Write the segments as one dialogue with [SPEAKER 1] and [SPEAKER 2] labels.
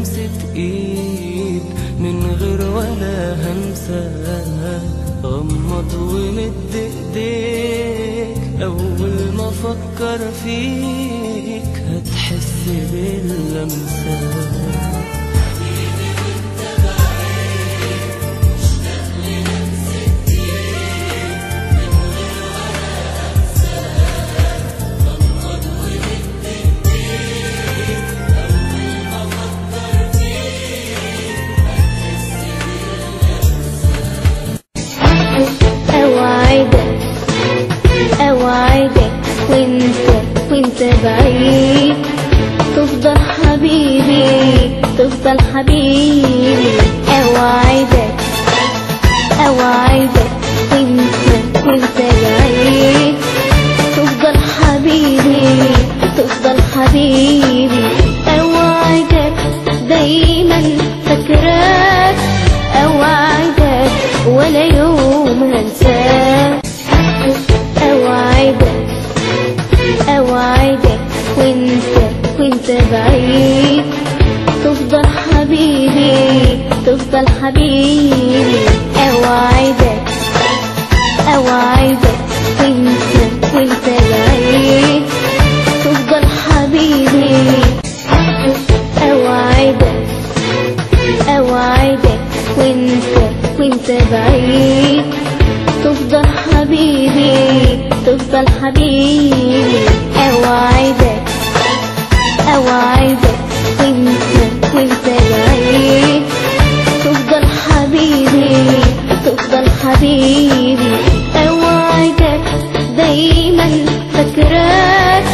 [SPEAKER 1] لمسة ايد من غير ولا همسة. غمض ومد ايديك، اول ما افكر فيك هتحس باللمسة.
[SPEAKER 2] أوعدك وانت بعيد تفضل حبيبي، تفضل حبيبي. أوعدك وانت بعيد تفضل حبيبي، تفضل حبيبي. أوعدك دايما فاكراك، أوعدك ولا يوم هنساك. أوعدك وانت بعيد تفضل حبيبي، تفضل حبيبي. أوعدك وانت بعيد تفضل حبيبي. أوعدك وانت بعيد تفضل حبيبي، تفضل حبيبي. أوعدك وانت بعيد تفضل حبيبي، تفضل حبيبي. أوعدك دايما فاكراك،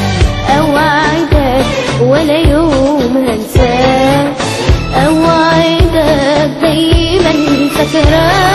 [SPEAKER 2] أوعدك ولا يوم هنساك. أوعدك دايما فاكراك،